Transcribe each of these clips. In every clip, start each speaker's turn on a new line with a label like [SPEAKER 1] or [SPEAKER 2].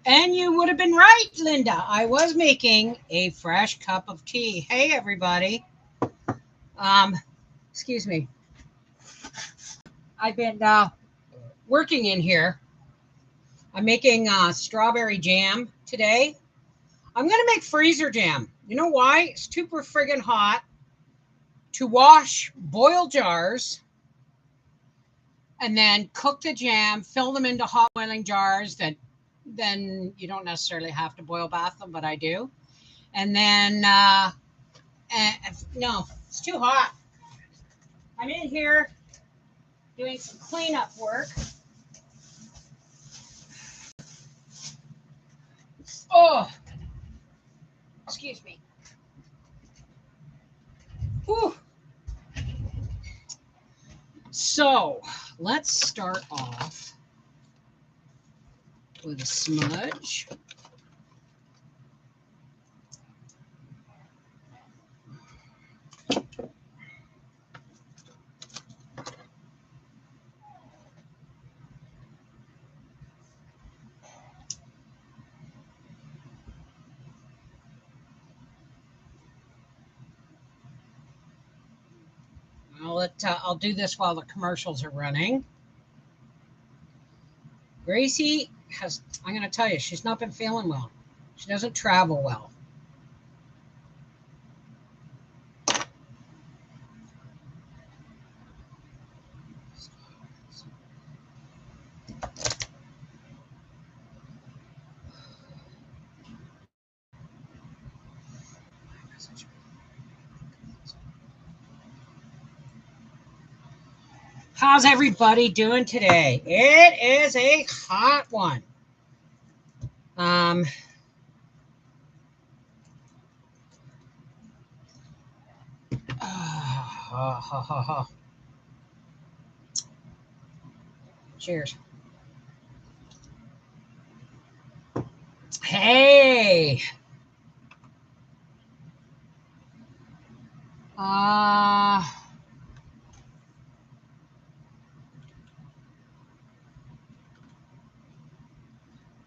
[SPEAKER 1] And you would have been right, Linda. I was making a fresh cup of tea. Hey, everybody. Um, excuse me. I've been working in here. I'm making strawberry jam today. I'm going to make freezer jam. You know why? It's super friggin' hot to wash boil jars and then cook the jam, fill them into hot boiling jars that then you don't necessarily have to boil bath them, but I do. And then, no, it's too hot. I'm in here doing some cleanup work. Oh, excuse me. Whew. So let's start off with a smudge. I'll do this while the commercials are running. Gracie has, I'm going to tell you, she's not been feeling well. She doesn't travel well. How's everybody doing today? It is a hot one. Um, cheers. Hey. Uh,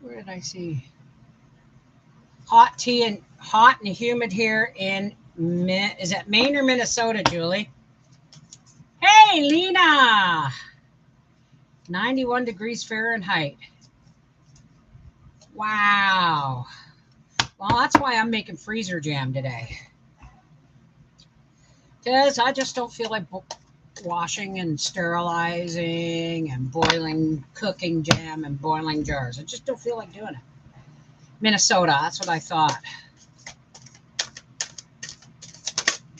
[SPEAKER 1] where did I see? Hot and humid here in, is that Maine or Minnesota, Julie? Hey, Lena. 91 degrees Fahrenheit. Wow. Well, that's why I'm making freezer jam today. Because I just don't feel like washing and sterilizing and boiling, cooking jam and boiling jars. I just don't feel like doing it. Minnesota, that's what I thought.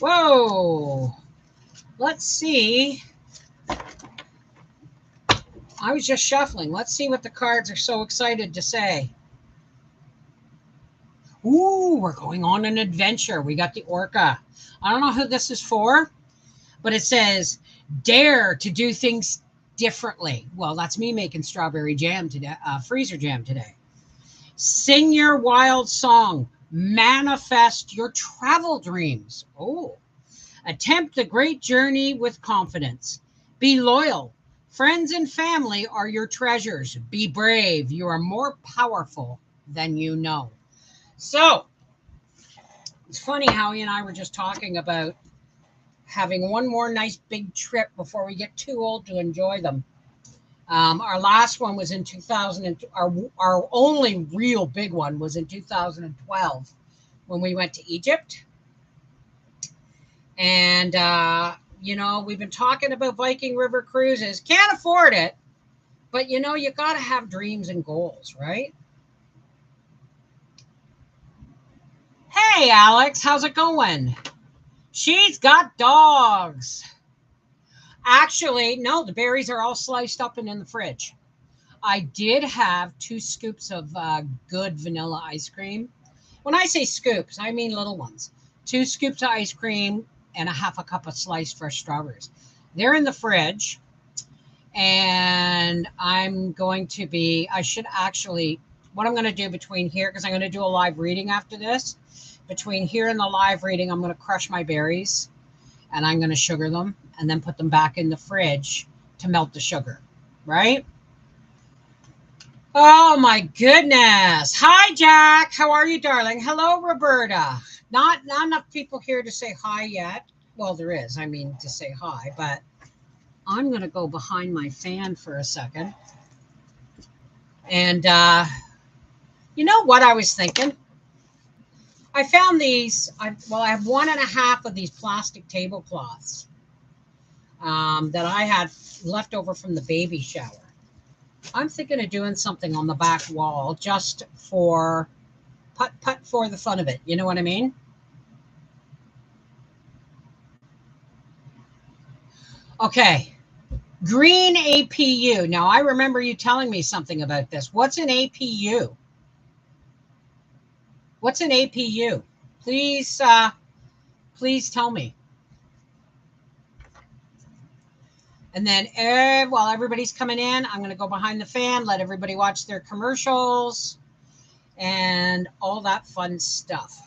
[SPEAKER 1] Whoa. Let's see. I was just shuffling. Let's see what the cards are so excited to say. Ooh, we're going on an adventure. We got the orca. I don't know who this is for, but it says, dare to do things differently. Well, that's me making strawberry jam today, freezer jam today. Sing your wild song. Manifest your travel dreams. Oh, attempt the great journey with confidence. Be loyal. Friends and family are your treasures. Be brave. You are more powerful than you know. So, it's funny how he and I were just talking about having one more nice big trip before we get too old to enjoy them. Our last one was in 2000. Our only real big one was in 2012 when we went to Egypt. And, we've been talking about Viking River cruises. Can't afford it. But, you got to have dreams and goals, right? Hey, Alex, how's it going? She's got dogs. Actually, no, the berries are all sliced up and in the fridge. I did have 2 scoops of good vanilla ice cream. When I say scoops, I mean little ones. 2 scoops of ice cream and a half a cup of sliced fresh strawberries. They're in the fridge. And what I'm going to do between here, because I'm going to do a live reading after this. Between here and the live reading, I'm going to crush my berries and I'm going to sugar them and then put them back in the fridge to melt the sugar, right? Oh my goodness. Hi, Jack. How are you, darling? Hello, Roberta. Not enough people here to say hi yet. Well, there is, I mean, to say hi, but I'm going to go behind my fan for a second. And you know what I was thinking? I found these. I have one and a half of these plastic tablecloths that I had left over from the baby shower. I'm thinking of doing something on the back wall just for put for the fun of it. You know what I mean? Okay. Green APU. Now I remember you telling me something about this. What's an APU? What's an APU? Please, please tell me. And then while everybody's coming in, I'm going to go behind the fan, let everybody watch their commercials and all that fun stuff.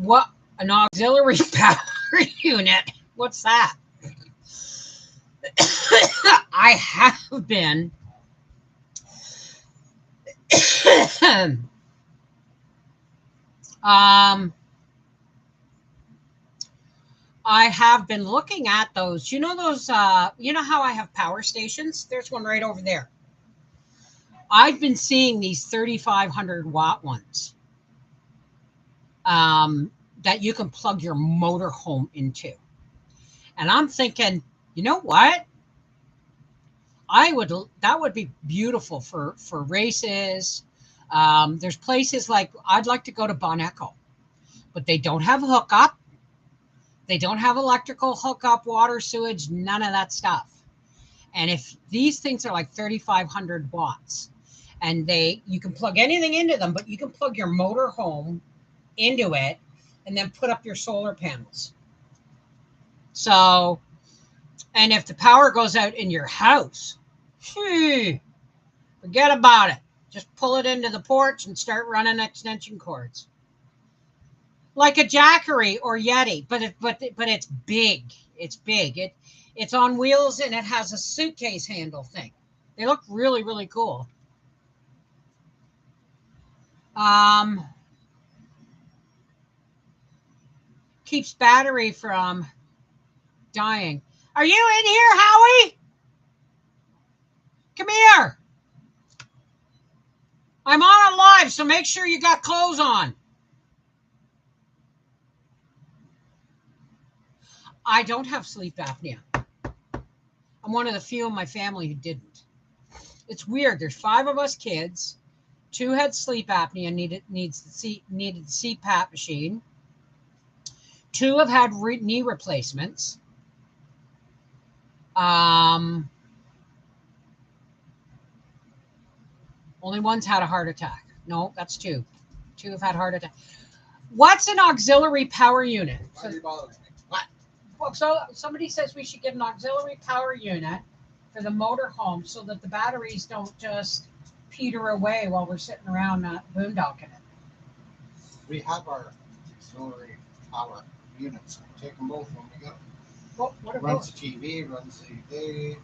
[SPEAKER 1] What an auxiliary power unit. What's that? I have been um I have been looking at those. You know those you know how I have power stations? There's one right over there. I've been seeing these 3500 watt ones that you can plug your motorhome into. And I'm thinking, you know what? I would that would be beautiful for races. There's places like I'd like to go to Bon Echo, but they don't have hookup. They don't have electrical hookup, water, sewage, none of that stuff. And if these things are like 3500 watts and you can plug anything into them, but you can plug your motor home into it and then put up your solar panels. So, and if the power goes out in your house, forget about it. Just pull it into the porch and start running extension cords. Like a Jackery or Yeti, but it's big. It's big. It's on wheels and it has a suitcase handle thing. They look really, really cool. Keeps battery from dying. Are you in here, Howie? Come here. I'm on a live, so make sure you got clothes on. I don't have sleep apnea. I'm one of the few in my family who didn't. It's weird. There's 5 of us kids. 2 had sleep apnea, needed the CPAP machine. 2 have had knee replacements. Only one's had a heart attack. No, that's 2. 2 have had heart attack. What's an auxiliary power unit? So somebody says we should get an auxiliary power unit for the motor home so that the batteries don't just peter away while we're sitting around boondocking it.
[SPEAKER 2] We have our auxiliary power units. Take them both when we go.
[SPEAKER 1] What about
[SPEAKER 2] runs the TV, runs the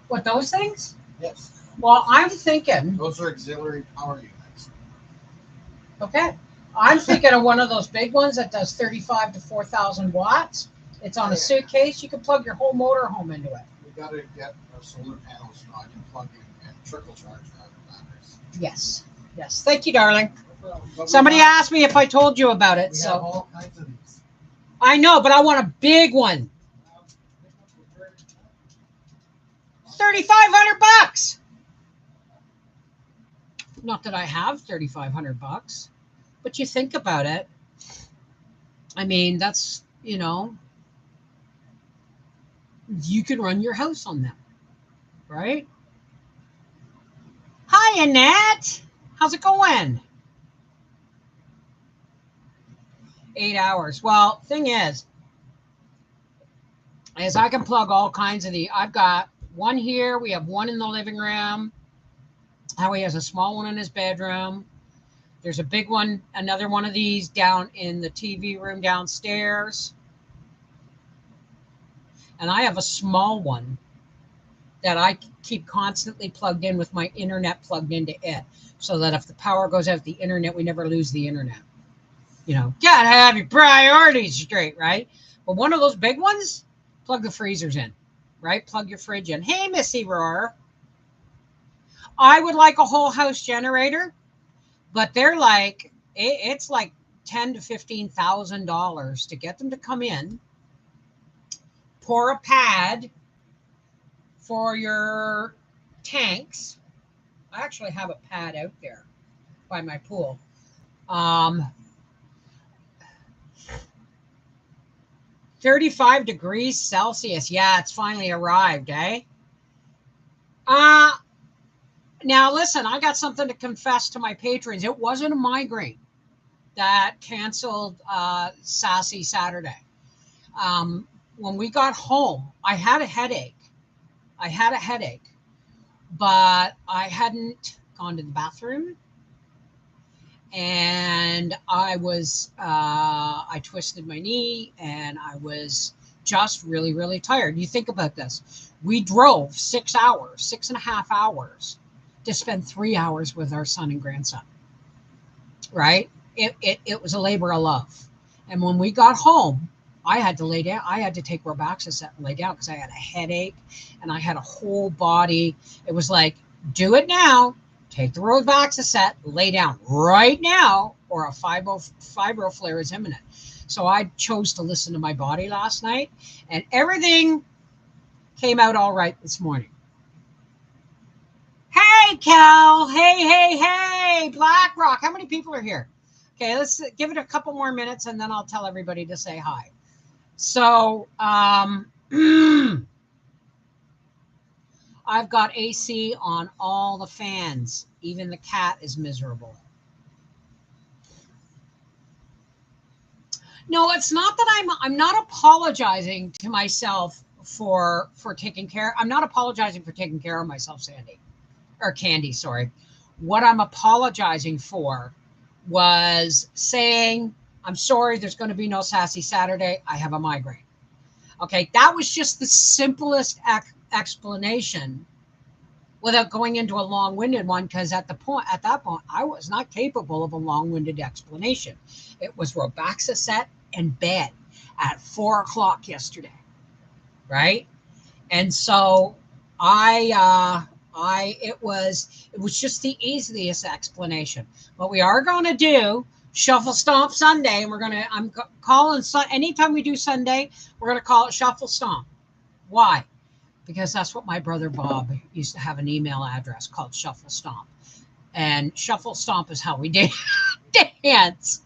[SPEAKER 1] What, those things?
[SPEAKER 2] Yes.
[SPEAKER 1] Well, I'm thinking.
[SPEAKER 2] Those are auxiliary power units.
[SPEAKER 1] Okay. I'm thinking of one of those big ones that does 35 to 4,000 watts. It's on a suitcase. You can plug your whole motor home into it.
[SPEAKER 2] We got to get our solar panels so I can plug in and trickle charge our batteries.
[SPEAKER 1] Yes. Yes. Thank you, darling. Somebody asked me if I told you about it.
[SPEAKER 2] We
[SPEAKER 1] so
[SPEAKER 2] have all kinds of these.
[SPEAKER 1] I know, but I want a big one. 3,500 bucks. Not that I have 3,500 bucks, but you think about it. I mean, that's, you can run your house on them, right? Hi, Annette. How's it going? 8 hours. Well, thing is I can plug all kinds of I've got one here. We have one in the living room. Howie has a small one in his bedroom. There's a big one, another one of these down in the TV room downstairs. And I have a small one that I keep constantly plugged in with my internet plugged into it, so that if the power goes out, the internet, we never lose the internet. Gotta have your priorities straight, right? But one of those big ones, plug the freezers in, right? Plug your fridge in. Hey, Missy Roar. I would like a whole house generator, but they're like, it's like $10,000 to $15,000 to get them to come in, pour a pad for your tanks. I actually have a pad out there by my pool. 35 degrees Celsius. Yeah, it's finally arrived, eh? Now listen, I got something to confess to my patrons. It wasn't a migraine that canceled Sassy Saturday. When we got home, I had a headache, but I hadn't gone to the bathroom. And I twisted my knee, and I was just really, really tired. You think about this. We drove 6.5 hours to spend 3 hours with our son and grandson, right? It was a labor of love. And when we got home, I had to lay down. I had to take Robaxacet and lay down because I had a headache and I had a whole body. It was like, do it now. Take the Robaxacet, lay down right now, or a fibro flare is imminent. So I chose to listen to my body last night, and everything came out all right this morning. Hey, Cal. Hey, BlackRock. How many people are here? Okay, let's give it a couple more minutes, and then I'll tell everybody to say hi. So, I've got AC on all the fans. Even the cat is miserable. No, it's not that I'm not apologizing to myself for taking care. I'm not apologizing for taking care of myself, Sandy. Or Candy, sorry. What I'm apologizing for was saying, I'm sorry, there's going to be no Sassy Saturday. I have a migraine. Okay, that was just the simplest explanation without going into a long-winded one, because at that point, I was not capable of a long-winded explanation. It was Robaxacet and bed at 4 o'clock yesterday, right? And so it was just the easiest explanation. What we are going to do, Shuffle Stomp Sunday, and I'm calling anytime we do Sunday, we're going to call it Shuffle Stomp. Why? Because that's what my brother Bob used to have, an email address called Shuffle Stomp. And Shuffle Stomp is how we dance,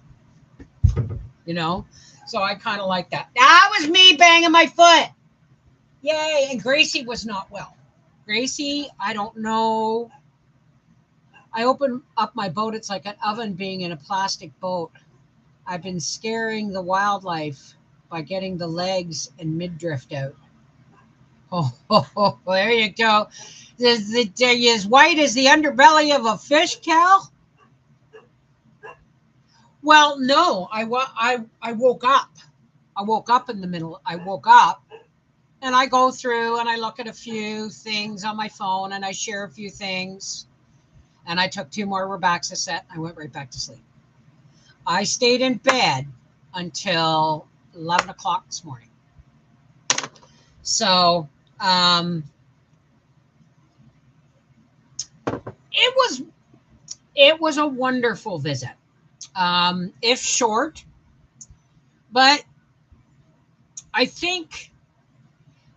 [SPEAKER 1] So I kind of like that. That was me banging my foot. Yay. And Gracie was not well. Gracie, I don't know. I open up my boat. It's like an oven being in a plastic boat. I've been scaring the wildlife by getting the legs and midriff out. Oh, there you go. Is it as white as the underbelly of a fish, Cal? Well, no. I woke up. I woke up in the middle. I woke up, and I go through and I look at a few things on my phone, and I share a few things. And I took 2 more Robaxacet. I went right back to sleep. I stayed in bed until 11 o'clock this morning. So, it was a wonderful visit. If short, but I think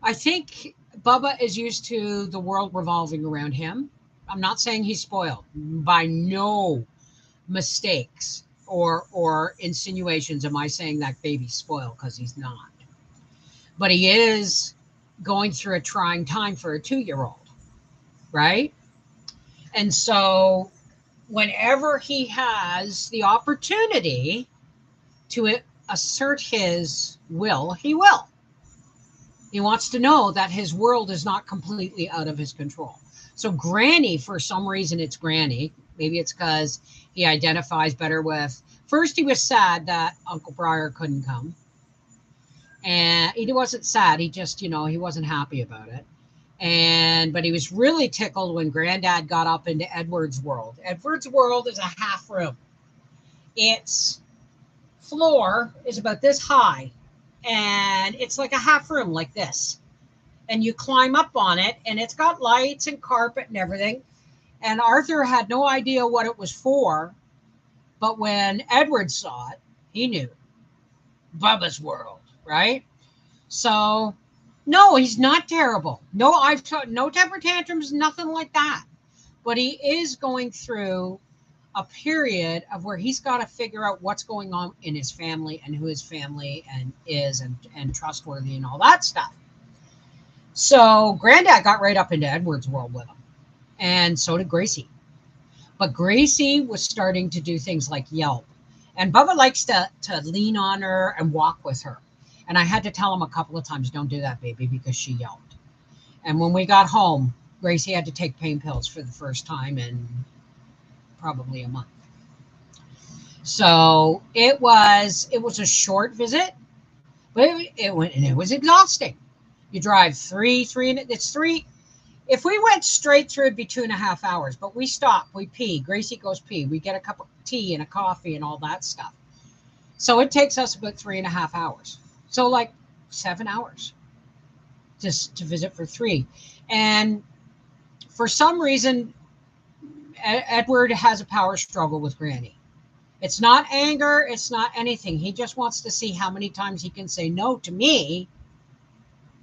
[SPEAKER 1] Bubba is used to the world revolving around him. I'm not saying he's spoiled, by no mistakes or insinuations am I saying that baby's spoiled, because he's not. But he is going through a trying time for a 2-year-old, right? And so whenever he has the opportunity to assert his will, he will. He wants to know that his world is not completely out of his control. So Granny, for some reason, it's Granny. Maybe it's because he identifies better with. First, he was sad that Uncle Briar couldn't come. And he wasn't sad. He just, he wasn't happy about it. But he was really tickled when Granddad got up into Edward's world. Edward's world is a half room. Its floor is about this high, and it's like a half room like this. And you climb up on it, and it's got lights and carpet and everything. And Arthur had no idea what it was for, but when Edward saw it, he knew. Bubba's world, right? So, no, he's not terrible. No, no temper tantrums, nothing like that. But he is going through a period of where he's got to figure out what's going on in his family and who his family and trustworthy and all that stuff. So Granddad got right up into Edward's world with him. And so did Gracie. But Gracie was starting to do things like yelp. And Bubba likes to lean on her and walk with her. And I had to tell him a couple of times, don't do that, baby, because she yelped. And when we got home, Gracie had to take pain pills for the first time in probably a month. So it was a short visit, but it was exhausting. You drive it's three. If we went straight through, it'd be 2.5 hours, but we stop, we pee. Gracie goes pee. We get a cup of tea and a coffee and all that stuff. So it takes us about 3.5 hours. So like 7 hours just to visit for 3. And for some reason, Edward has a power struggle with Granny. It's not anger. It's not anything. He just wants to see how many times he can say no to me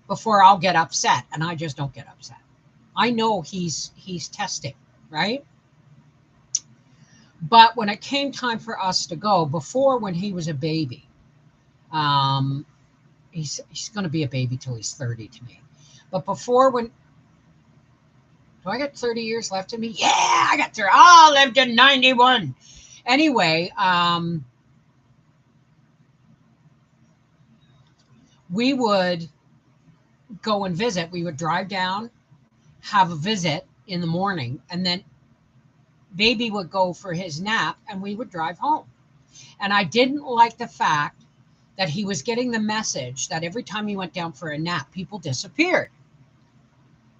[SPEAKER 1] before I'll get upset. And I just don't get upset. I know he's testing, right? But when it came time for us to go, before when he was a baby, he's going to be a baby till he's 30 to me. But before when, do I got 30 years left in me? Yeah, I got 30. I lived to 91. Anyway, we would go and visit. We would drive down, have a visit in the morning, and then baby would go for his nap and we would drive home. And I didn't like the fact that he was getting the message that every time he went down for a nap, people disappeared.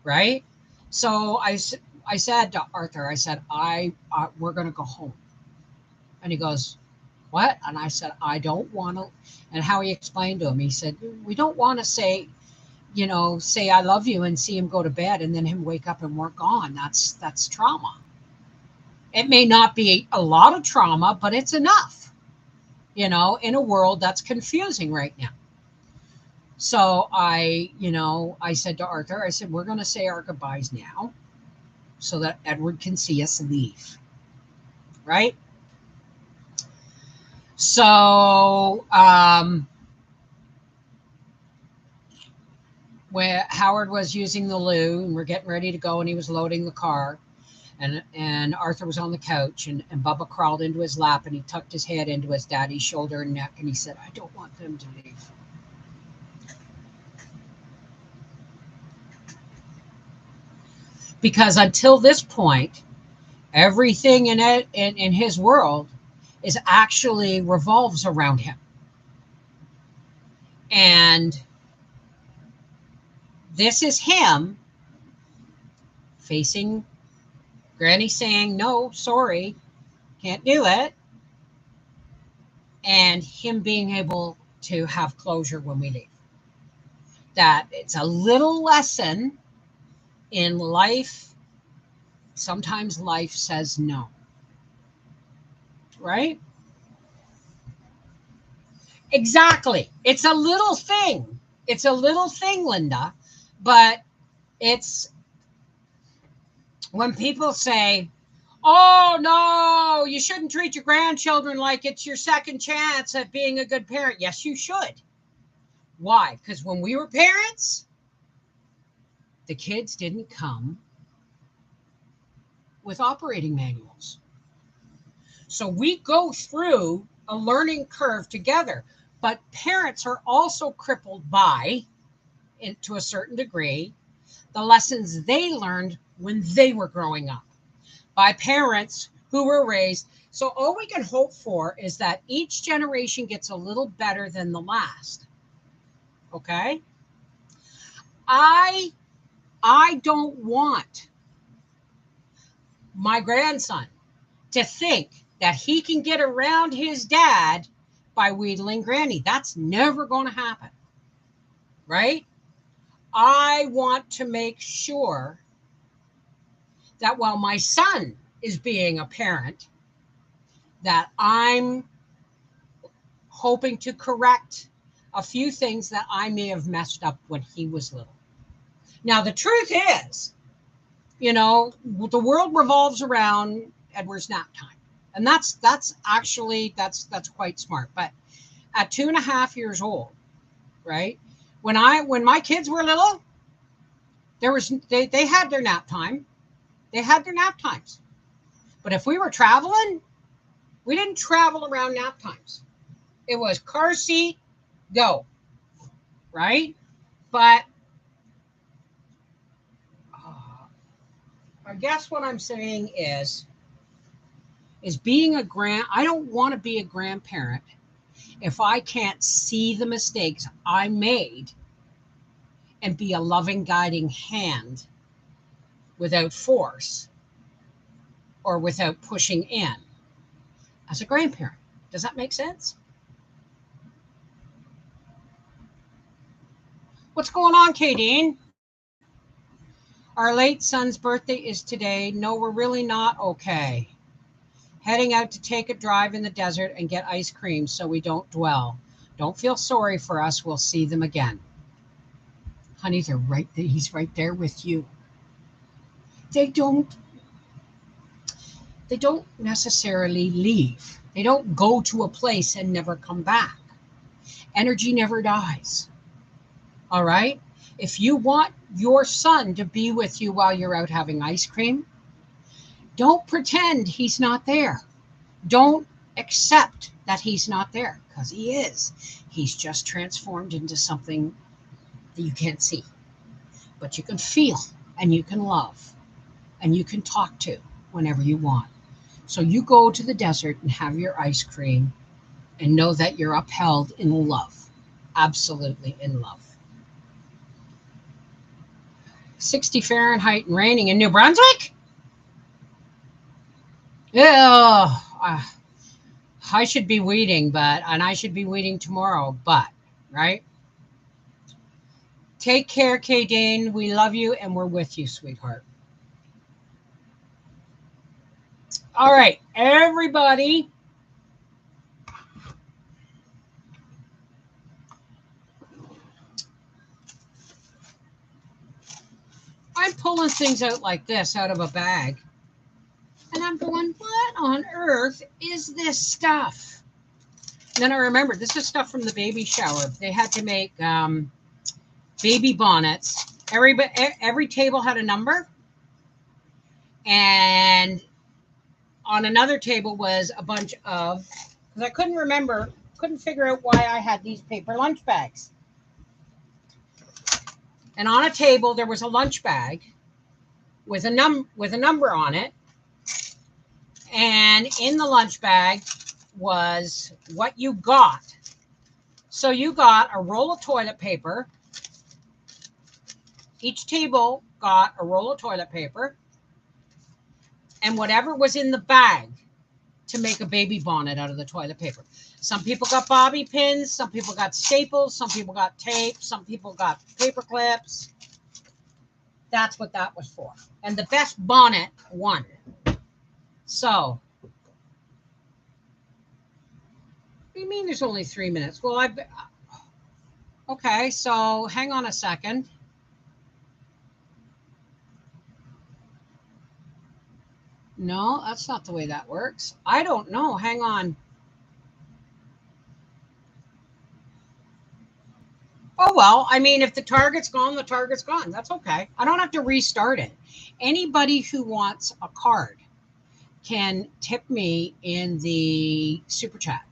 [SPEAKER 1] Right? So I said to Arthur, I said, we're going to go home. And he goes, what? And I said, I don't want to. And how he explained to him, he said, we don't want to say I love you and see him go to bed and then him wake up and we're gone. That's trauma. It may not be a lot of trauma, but it's enough, in a world that's confusing right now. So I said to Arthur, I said, we're going to say our goodbyes now so that Edward can see us leave. Right? So, where Howard was using the loo and we're getting ready to go and he was loading the car and Arthur was on the couch and Bubba crawled into his lap and he tucked his head into his daddy's shoulder and neck and he said, I don't want them to leave. Because until this point, everything in his world is actually revolves around him. And this is him facing Granny saying, no, sorry, can't do it. And him being able to have closure when we leave. That it's a little lesson in life. Sometimes life says no. Right? Exactly. It's a little thing. It's a little thing, Linda. But it's when people say, oh, no, you shouldn't treat your grandchildren like it's your second chance at being a good parent. Yes, you should. Why? Because when we were parents, the kids didn't come with operating manuals. So we go through a learning curve together, but parents are also crippled by, to a certain degree, the lessons they learned when they were growing up by parents who were raised. So all we can hope for is that each generation gets a little better than the last. Okay? I don't want my grandson to think that he can get around his dad by wheedling granny. That's never going to happen. Right? I want to make sure that while my son is being a parent, that I'm hoping to correct a few things that I may have messed up when he was little. Now, the truth is, you know, the world revolves around Edward's nap time. And that's actually quite smart. But at 2.5 years old, right? When my kids were little, they had their nap time. They had their nap times. But if we were traveling, we didn't travel around nap times. It was car seat, go. Right? But I guess what I'm saying is being I don't want to be a grandparent if I can't see the mistakes I made and be a loving guiding hand without force or without pushing in as a grandparent. Does that make sense? What's going on, Kadeen? Our late son's birthday is today. No, we're really not okay. Heading out to take a drive in the desert and get ice cream so we don't dwell. Don't feel sorry for us. We'll see them again. Honey, they're right there. He's right there with you. They don't necessarily leave. They don't go to a place and never come back. Energy never dies. All right? If you want your son to be with you while you're out having ice cream, don't pretend he's not there. Don't accept that he's not there, because he is. He's just transformed into something that you can't see. But you can feel, and you can love, and you can talk to whenever you want. So you go to the desert and have your ice cream and know that you're upheld in love. Absolutely in love. 60 Fahrenheit and raining in New Brunswick? Yeah, I should be weeding, and I should be weeding tomorrow, but, right? Take care, Kadeen. We love you, and we're with you, sweetheart. All right, everybody. I'm pulling things out like this out of a bag. And I'm going, what on earth is this stuff? And then I remember, this is stuff from the baby shower. They had to make baby bonnets. Every table had a number. And on another table was a bunch of, because I couldn't figure out why I had these paper lunch bags. And on a table, there was a lunch bag with a number on it. And in the lunch bag was what you got. So you got a roll of toilet paper. Each table got a roll of toilet paper and whatever was in the bag to make a baby bonnet out of the toilet paper. Some people got bobby pins. Some people got staples. Some people got tape. Some people got paper clips. That's what that was for. And the best bonnet won. So, what do you mean there's only 3 minutes? Well, okay, so hang on a second. No, that's not the way that works. I don't know. Hang on. Oh, well, I mean, if the target's gone, the target's gone. That's okay. I don't have to restart it. Anybody who wants a card can tip me in the super chat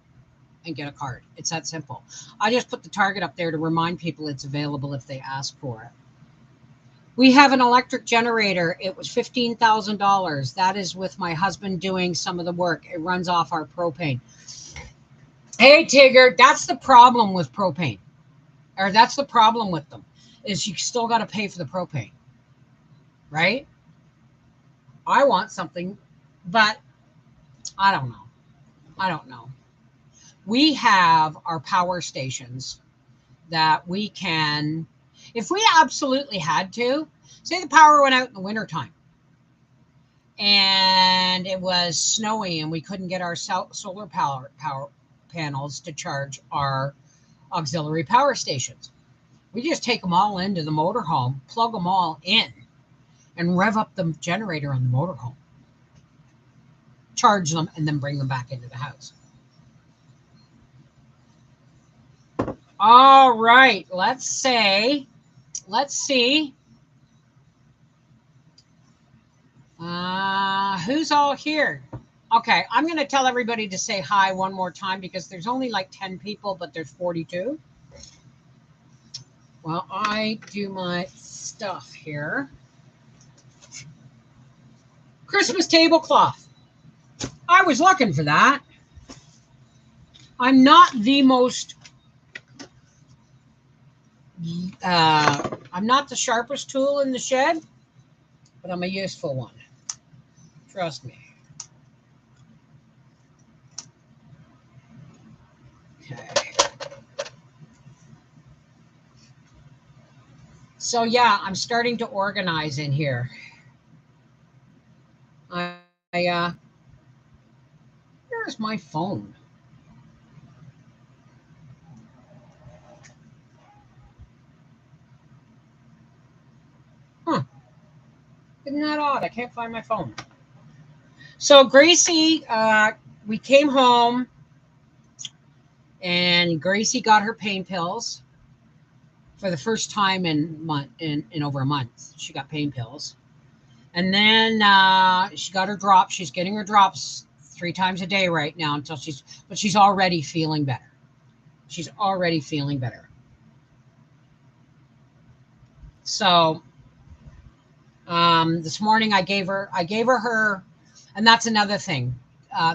[SPEAKER 1] and get a card. It's that simple. I just put the target up there to remind people it's available if they ask for it. We have an electric generator. It was $15,000. That is with my husband doing some of the work. It runs off our propane. Hey, Tigger, that's the problem with propane. Or that's the problem with them, is you still got to pay for the propane, right? I want something, but I don't know. I don't know. We have our power stations that we can, if we absolutely had to, say the power went out in the wintertime and it was snowy and we couldn't get our solar power panels to charge our auxiliary power stations. We just take them all into the motorhome, plug them all in, and rev up the generator on the motorhome, charge them, and then bring them back into the house. All right, let's see. Who's all here? Okay, I'm going to tell everybody to say hi one more time because there's only like 10 people, but there's 42. Well, I do my stuff here. Christmas tablecloth. I was looking for that. I'm not the most, I'm not the sharpest tool in the shed, but I'm a useful one. Trust me. Okay. So yeah, I'm starting to organize in here. Where's my phone? Huh. Isn't that odd? I can't find my phone. So Gracie, we came home and Gracie got her pain pills for the first time in over a month. She got pain pills. And then she got her drops. She's getting her drops 3 times a day right now until she's already feeling better. She's already feeling better. So this morning I gave her her, and that's another thing.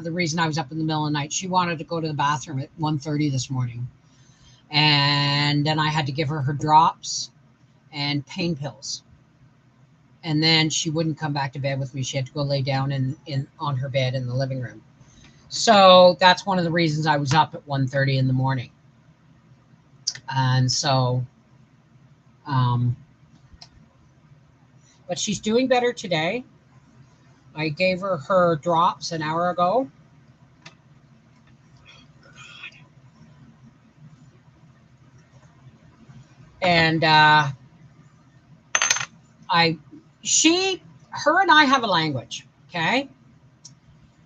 [SPEAKER 1] The reason I was up in the middle of the night, she wanted to go to the bathroom at 1:30 this morning. And then I had to give her her drops and pain pills. And then she wouldn't come back to bed with me. She had to go lay down on her bed in the living room. So that's one of the reasons I was up at 1:30 in the morning. And so, but she's doing better today. I gave her her drops an hour ago. And her and I have a language, okay?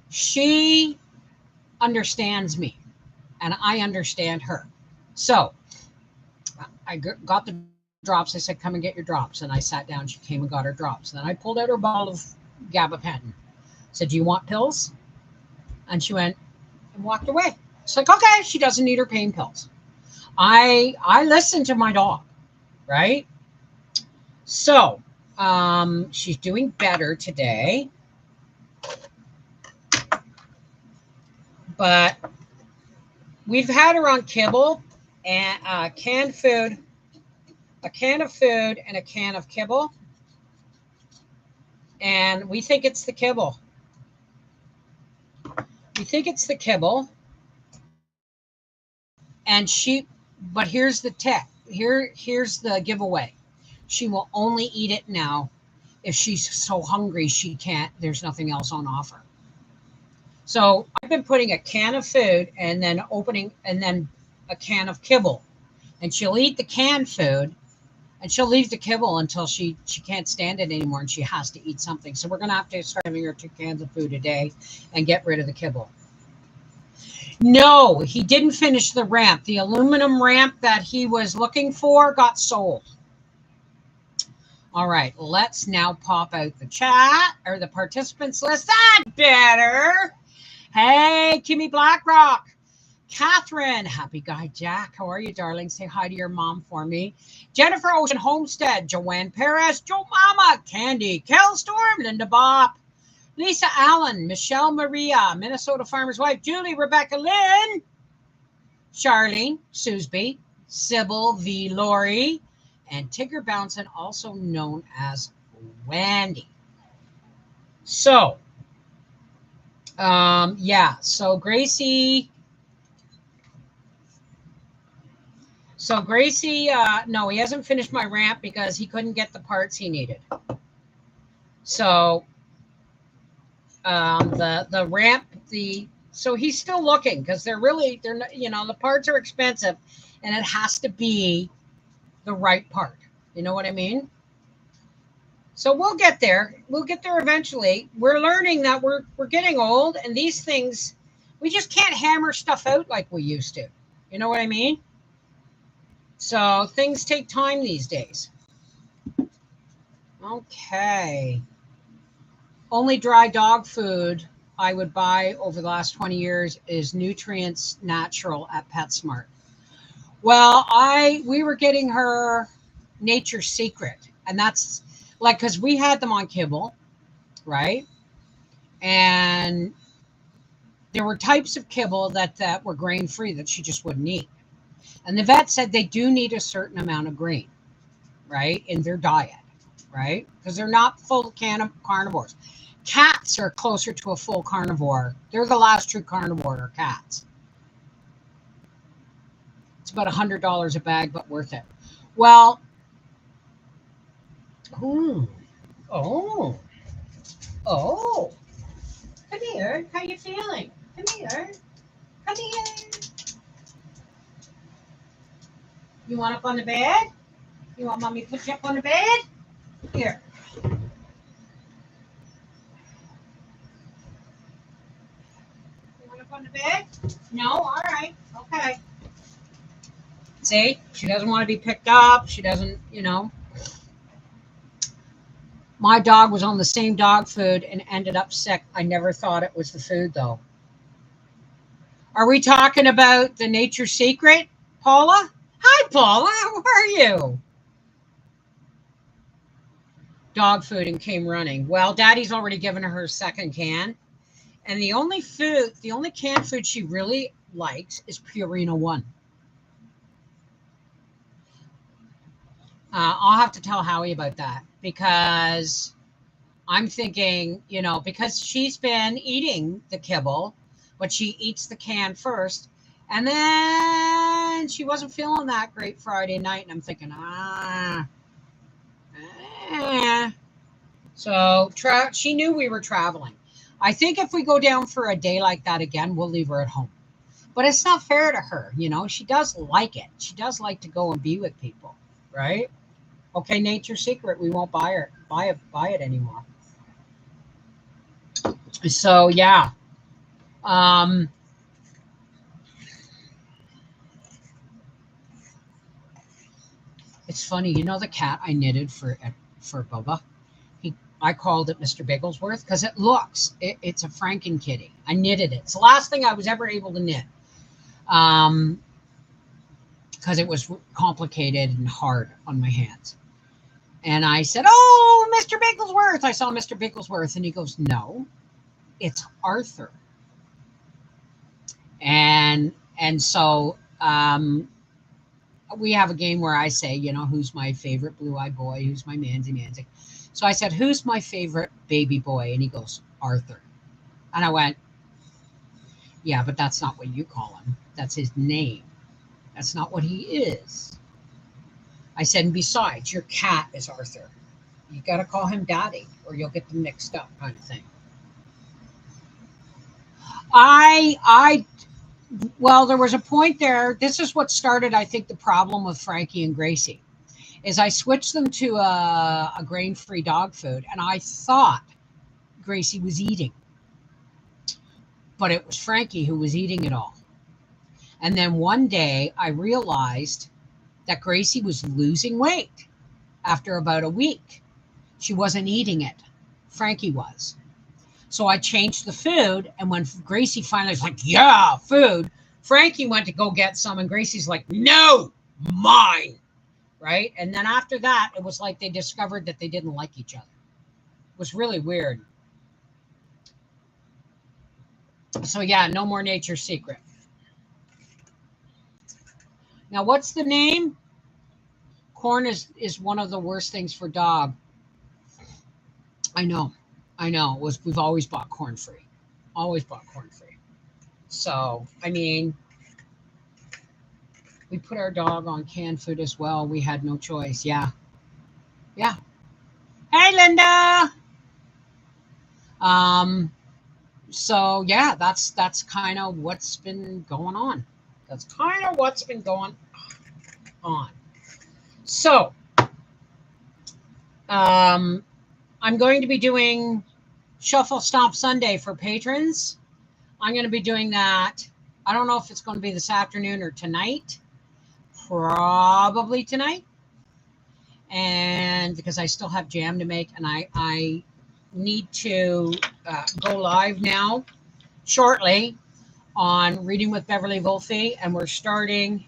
[SPEAKER 1] She understands me and I understand her. So I got the drops. I said, come and get your drops. And I sat down. She came and got her drops. And then I pulled out her bottle of gabapentin. Said, do you want pills? And she went and walked away. It's like, okay, she doesn't need her pain pills. I listen to my dog, right? So she's doing better today. But we've had her on kibble and canned food, a can of food and a can of kibble. And we think it's the kibble. We think it's the kibble. And but here's the tip. Here's the giveaway. She will only eat it now if she's so hungry she can't, there's nothing else on offer. So I've been putting a can of food and then a can of kibble. And she'll eat the canned food and she'll leave the kibble until she can't stand it anymore and she has to eat something. So we're going to have to start giving her 2 cans of food a day and get rid of the kibble. No, he didn't finish the ramp. The aluminum ramp that he was looking for got sold. All right, let's now pop out the chat or the participants list. That better. Hey, Kimmy Blackrock. Catherine, happy guy Jack. How are you, darling? Say hi to your mom for me. Jennifer Ocean Homestead, Joanne Perez, Joe Mama, Candy, Kel Storm, Linda Bop, Lisa Allen, Michelle Maria, Minnesota Farmer's Wife, Julie, Rebecca Lynn, Charlene, Susby, Sybil V. Laurie, and Tigger Bouncin, also known as Wendy. So, yeah, so Gracie, no, he hasn't finished my ramp because he couldn't get the parts he needed. So, the ramp, so he's still looking because they're not, the parts are expensive and it has to be the right part. You know what I mean? So we'll get there. We'll get there eventually. We're learning that we're getting old, and these things, we just can't hammer stuff out like we used to. You know what I mean? So things take time these days. Okay. Only dry dog food I would buy over the last 20 years is Nutrients Natural at PetSmart. Well, we were getting her Nature's Secret, and that's like, because we had them on kibble, right? And there were types of kibble that were grain-free that she just wouldn't eat. And the vet said they do need a certain amount of grain, right, in their diet, right? Because they're not full carnivores. Cats are closer to a full carnivore. They're the last true carnivore, are cats. It's about $100 a bag, but worth it. Well, oh, come here. How you feeling? Come here. Come here. You want up on the bed? You want mommy to put you up on the bed? Here. You want up on the bed? No? All right. Okay. See? She doesn't want to be picked up. She doesn't, My dog was on the same dog food and ended up sick. I never thought it was the food, though. Are we talking about the Nature's Secret, Paula? Hi, Paula. How are you? Dog food and came running. Well, Daddy's already given her her second can. And the only canned food she really likes is Purina One. I'll have to tell Howie about that because I'm thinking, because she's been eating the kibble, but she eats the can first. And then she wasn't feeling that great Friday night. And I'm thinking, So she knew we were traveling. I think if we go down for a day like that again, we'll leave her at home. But it's not fair to her. She does like it. She does like to go and be with people, right? Okay, Nature's Secret. We won't buy it anymore. So yeah. It's funny, the cat I knitted for Bubba. I called it Mr. Bigglesworth because it's a Franken kitty. I knitted it. It's the last thing I was ever able to knit. Because it was complicated and hard on my hands. And I said, "Oh, Mr. Bigglesworth." I saw Mr. Bigglesworth, and he goes, "No, it's Arthur." And so we have a game where I say, who's my favorite blue-eyed boy? Who's my Manzy? So I said, "Who's my favorite baby boy?" And he goes, "Arthur." And I went, "Yeah, but that's not what you call him. That's his name. That's not what he is." I said, "And besides, your cat is Arthur. You got to call him Daddy or you'll get them mixed up," kind of thing. Well, there was a point there. This is what started, I think, the problem with Frankie and Gracie, is I switched them to a grain-free dog food, and I thought Gracie was eating. But it was Frankie who was eating it all. And then one day I realized that Gracie was losing weight after about a week. She wasn't eating it. Frankie was. So I changed the food. And when Gracie finally was like, yeah, food, Frankie went to go get some. And Gracie's like, no, mine. Right. And then after that, it was like they discovered that they didn't like each other. It was really weird. So, yeah, no more Nature's Secret. Now, what's the name? Corn is one of the worst things for dog. I know. I know. We've always bought corn free. Always bought corn free. So, I mean, we put our dog on canned food as well. We had no choice. Yeah. Yeah. Hey, Linda. Um, so yeah, that's kind of what's been going on. That's kind of what's been going on. So, um, I'm going to be doing Shuffle Stomp Sunday for patrons. I'm going to be doing that. I don't know if it's going to be this afternoon or tonight. Probably tonight. And because I still have jam to make, and I need to go live now shortly on Reading with Beverly Wolfe, and we're starting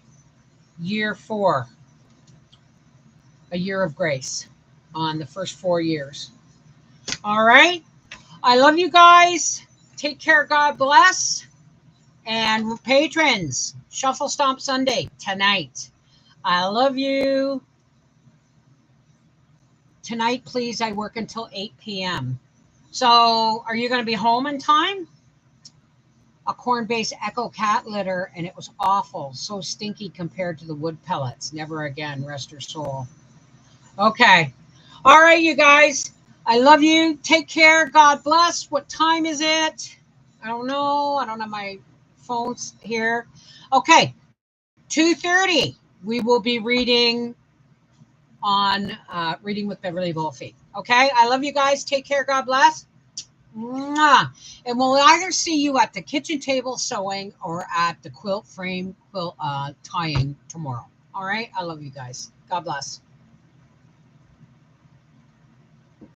[SPEAKER 1] year 4, a year of grace on the first 4 years. All right. I love you guys. Take care. God bless. And patrons, Shuffle Stomp Sunday tonight. I love you. Tonight, please, I work until 8 p.m. So are you going to be home in time? A corn-based Echo cat litter, and it was awful. So stinky compared to the wood pellets. Never again. Rest her soul. Okay. All right, you guys. I love you. Take care. God bless. What time is it? I don't know. I don't have my phones here. Okay. 2:30. We will be reading on Reading with Beverly Wolfe. Okay. I love you guys. Take care. God bless. Mwah. And we'll either see you at the kitchen table sewing or at the quilt frame quilt tying tomorrow. All right. I love you guys. God bless.